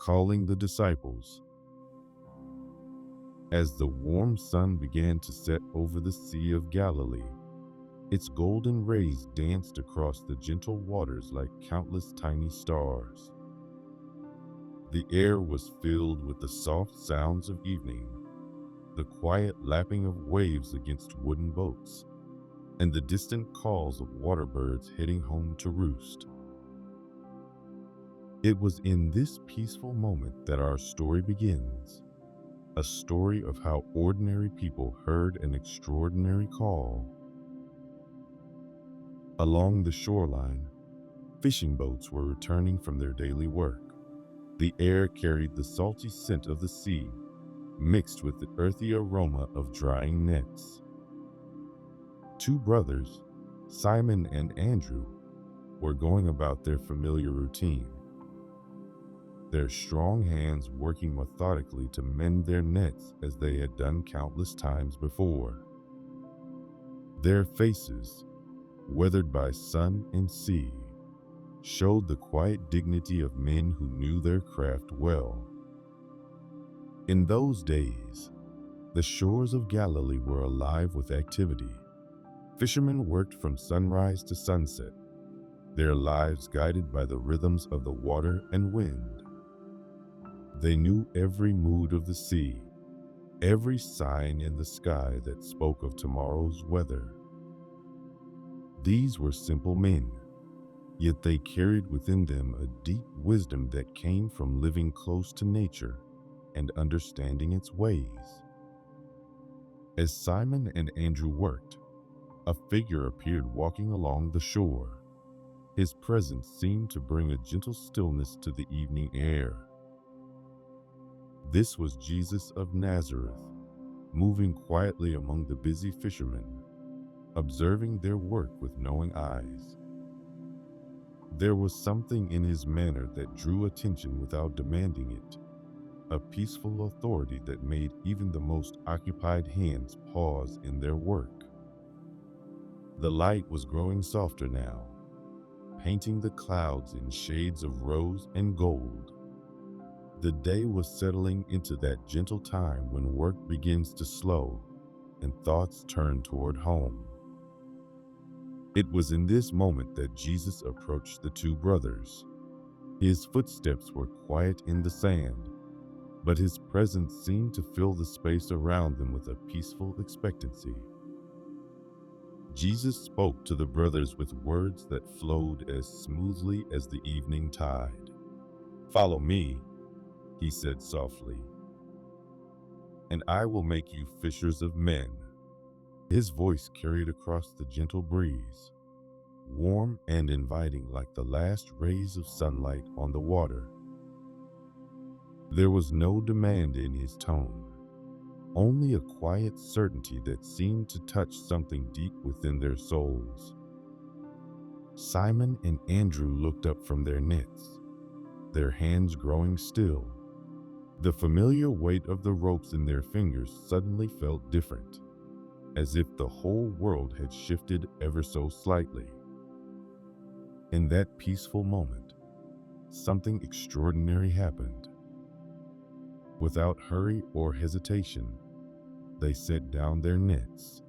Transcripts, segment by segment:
calling the disciples. As the warm sun began to set over the Sea of Galilee, its golden rays danced across the gentle waters like countless tiny stars. The air was filled with the soft sounds of evening, the quiet lapping of waves against wooden boats, and the distant calls of water birds heading home to roost. It was in this peaceful moment that our story begins, a story of how ordinary people heard an extraordinary call. Along the shoreline, fishing boats were returning from their daily work. The air carried the salty scent of the sea, mixed with the earthy aroma of drying nets. Two brothers, Simon and Andrew, were going about their familiar routine, their strong hands working methodically to mend their nets as they had done countless times before. Their faces, weathered by sun and sea, showed the quiet dignity of men who knew their craft well. In those days, the shores of Galilee were alive with activity. Fishermen worked from sunrise to sunset, their lives guided by the rhythms of the water and wind. They knew every mood of the sea, every sign in the sky that spoke of tomorrow's weather. These were simple men, yet they carried within them a deep wisdom that came from living close to nature and understanding its ways. As Simon and Andrew worked, a figure appeared walking along the shore. His presence seemed to bring a gentle stillness to the evening air. This was Jesus of Nazareth, moving quietly among the busy fishermen, observing their work with knowing eyes. There was something in his manner that drew attention without demanding it, a peaceful authority that made even the most occupied hands pause in their work. The light was growing softer now, painting the clouds in shades of rose and gold. The day was settling into that gentle time when work begins to slow and thoughts turn toward home. It was in this moment that Jesus approached the two brothers. His footsteps were quiet in the sand, but his presence seemed to fill the space around them with a peaceful expectancy. Jesus spoke to the brothers with words that flowed as smoothly as the evening tide. "Follow me," he said softly, "and I will make you fishers of men." His voice carried across the gentle breeze, warm and inviting like the last rays of sunlight on the water. There was no demand in his tone, only a quiet certainty that seemed to touch something deep within their souls. Simon and Andrew looked up from their nets, their hands growing still. The familiar weight of the ropes in their fingers suddenly felt different, as if the whole world had shifted ever so slightly. In that peaceful moment, something extraordinary happened. Without hurry or hesitation, they set down their nets.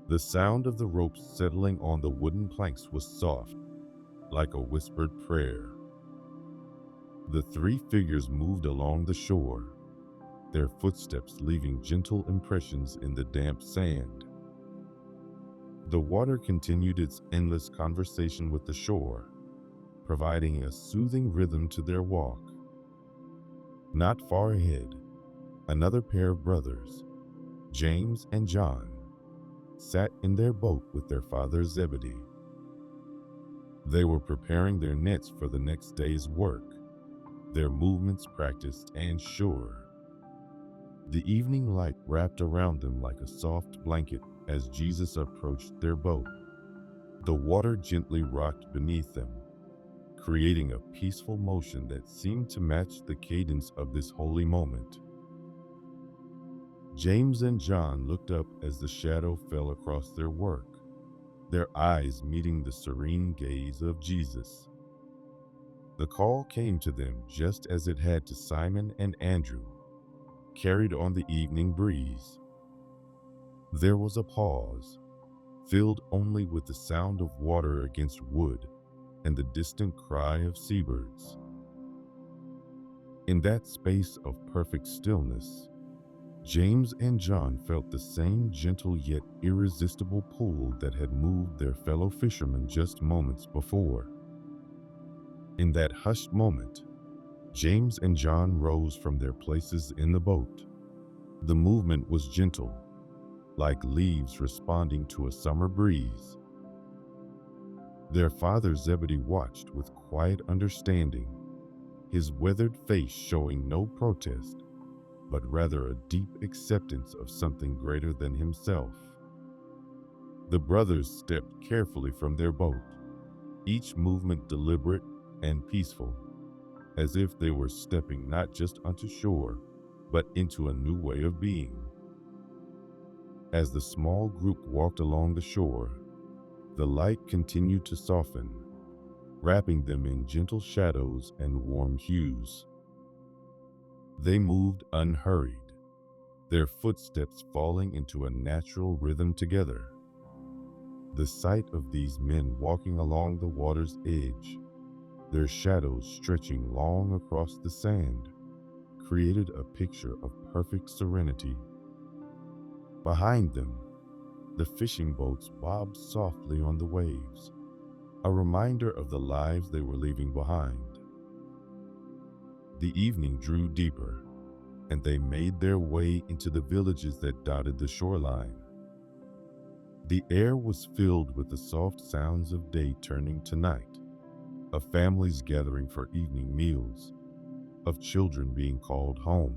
The sound of the ropes settling on the wooden planks was soft, like a whispered prayer. The three figures moved along the shore, their footsteps leaving gentle impressions in the damp sand. The water continued its endless conversation with the shore, providing a soothing rhythm to their walk. Not far ahead, another pair of brothers, James and John, sat in their boat with their father Zebedee. They were preparing their nets for the next day's work, their movements practiced and sure. The evening light wrapped around them like a soft blanket as Jesus approached their boat. The water gently rocked beneath them, creating a peaceful motion that seemed to match the cadence of this holy moment. James and John looked up as the shadow fell across their work, their eyes meeting the serene gaze of Jesus. The call came to them just as it had to Simon and Andrew, carried on the evening breeze. There was a pause, filled only with the sound of water against wood and the distant cry of seabirds. In that space of perfect stillness, James and John felt the same gentle yet irresistible pull that had moved their fellow fishermen just moments before. In that hushed moment, James and John rose from their places in the boat. The movement was gentle, like leaves responding to a summer breeze. Their father Zebedee watched with quiet understanding, his weathered face showing no protest, but rather a deep acceptance of something greater than himself. The brothers stepped carefully from their boat, each movement deliberate and peaceful, as if they were stepping not just onto shore, but into a new way of being. As the small group walked along the shore, the light continued to soften, wrapping them in gentle shadows and warm hues. They moved unhurried, their footsteps falling into a natural rhythm together. The sight of these men walking along the water's edge, their shadows stretching long across the sand, created a picture of perfect serenity. Behind them, the fishing boats bobbed softly on the waves, a reminder of the lives they were leaving behind. The evening drew deeper, and they made their way into the villages that dotted the shoreline. The air was filled with the soft sounds of day turning to night, of families gathering for evening meals, of children being called home.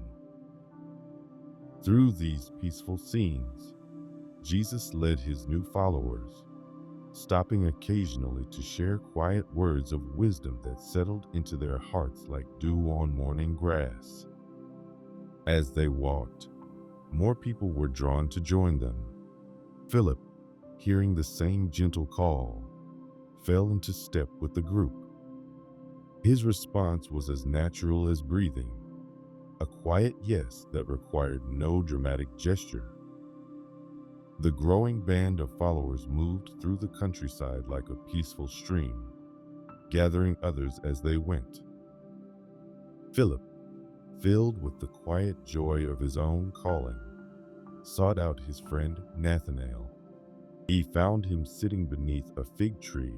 Through these peaceful scenes, Jesus led his new followers, stopping occasionally to share quiet words of wisdom that settled into their hearts like dew on morning grass. As they walked, more people were drawn to join them. Philip, hearing the same gentle call, fell into step with the group. His response was as natural as breathing, a quiet yes that required no dramatic gesture. The growing band of followers moved through the countryside like a peaceful stream, gathering others as they went. Philip, filled with the quiet joy of his own calling, sought out his friend Nathanael. He found him sitting beneath a fig tree,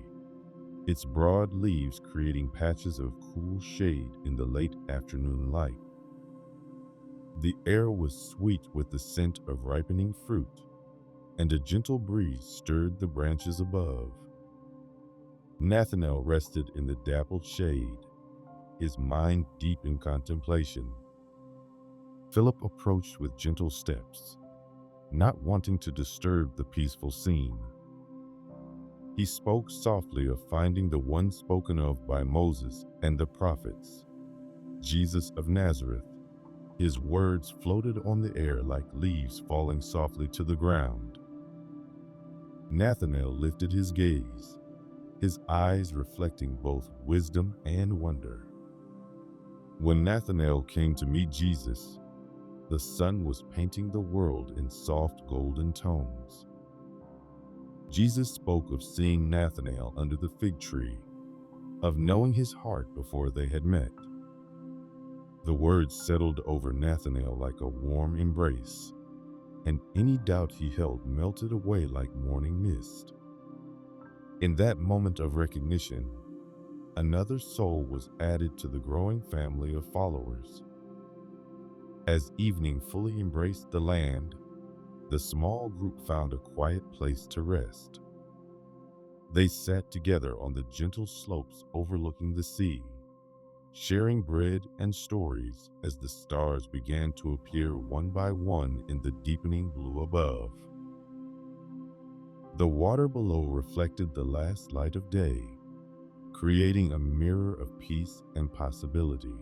its broad leaves creating patches of cool shade in the late afternoon light. The air was sweet with the scent of ripening fruit, and a gentle breeze stirred the branches above. Nathanael rested in the dappled shade, his mind deep in contemplation. Philip approached with gentle steps, not wanting to disturb the peaceful scene. He spoke softly of finding the one spoken of by Moses and the prophets, Jesus of Nazareth. His words floated on the air like leaves falling softly to the ground. Nathanael lifted his gaze, his eyes reflecting both wisdom and wonder. When Nathanael came to meet Jesus, the sun was painting the world in soft golden tones. Jesus spoke of seeing Nathanael under the fig tree, of knowing his heart before they had met. The words settled over Nathanael like a warm embrace, and any doubt he held melted away like morning mist. In that moment of recognition, another soul was added to the growing family of followers. As evening fully embraced the land, the small group found a quiet place to rest. They sat together on the gentle slopes overlooking the sea, sharing bread and stories as the stars began to appear one by one in the deepening blue above. The water below reflected the last light of day, creating a mirror of peace and possibility.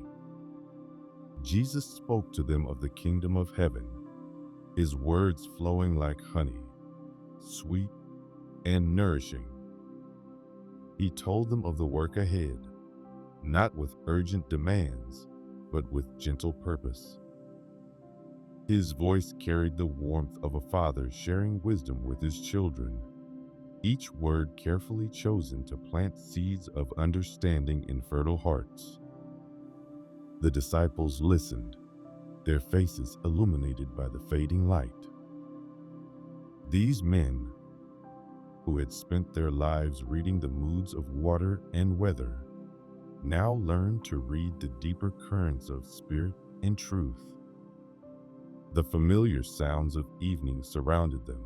Jesus spoke to them of the kingdom of heaven, his words flowing like honey, sweet and nourishing. He told them of the work ahead, not with urgent demands, but with gentle purpose. His voice carried the warmth of a father sharing wisdom with his children, each word carefully chosen to plant seeds of understanding in fertile hearts. The disciples listened, their faces illuminated by the fading light. These men, who had spent their lives reading the moods of water and weather, now learned to read the deeper currents of spirit and truth. The familiar sounds of evening surrounded them,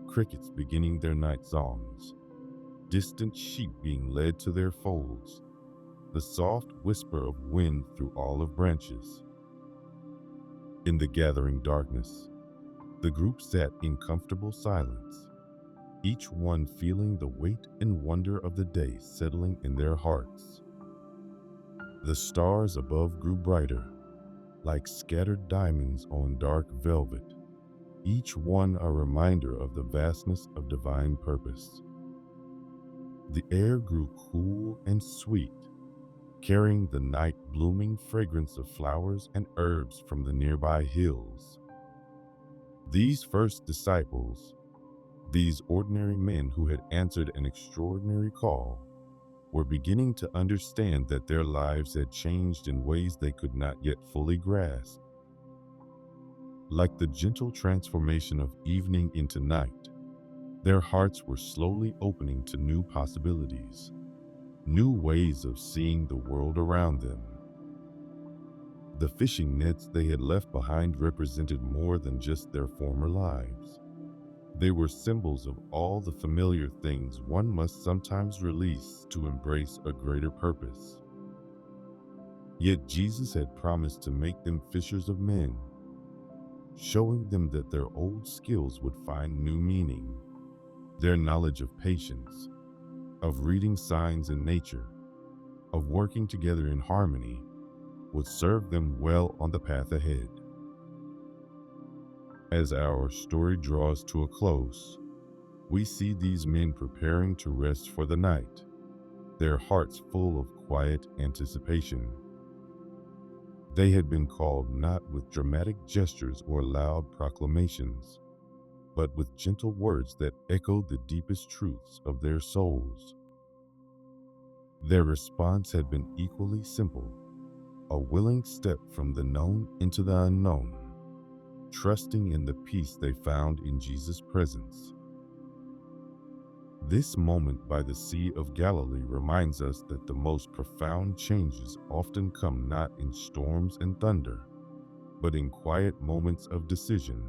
crickets beginning their night songs, distant sheep being led to their folds, the soft whisper of wind through olive branches. In the gathering darkness, the group sat in comfortable silence, each one feeling the weight and wonder of the day settling in their hearts. The stars above grew brighter, like scattered diamonds on dark velvet, each one a reminder of the vastness of divine purpose. The air grew cool and sweet, carrying the night-blooming fragrance of flowers and herbs from the nearby hills. These first disciples, these ordinary men who had answered an extraordinary call, were beginning to understand that their lives had changed in ways they could not yet fully grasp. Like the gentle transformation of evening into night, their hearts were slowly opening to new possibilities, new ways of seeing the world around them. The fishing nets they had left behind represented more than just their former lives. They were symbols of all the familiar things one must sometimes release to embrace a greater purpose. Yet Jesus had promised to make them fishers of men, showing them that their old skills would find new meaning. Their knowledge of patience, of reading signs in nature, of working together in harmony, would serve them well on the path ahead. As our story draws to a close, we see these men preparing to rest for the night, their hearts full of quiet anticipation. They had been called not with dramatic gestures or loud proclamations, but with gentle words that echoed the deepest truths of their souls. Their response had been equally simple, a willing step from the known into the unknown, trusting in the peace they found in Jesus' presence. This moment by the Sea of Galilee reminds us that the most profound changes often come not in storms and thunder, but in quiet moments of decision.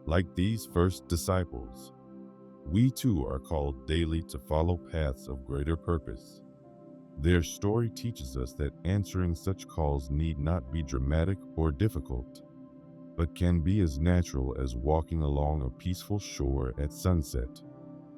Like these first disciples, we too are called daily to follow paths of greater purpose. Their story teaches us that answering such calls need not be dramatic or difficult, but can be as natural as walking along a peaceful shore at sunset.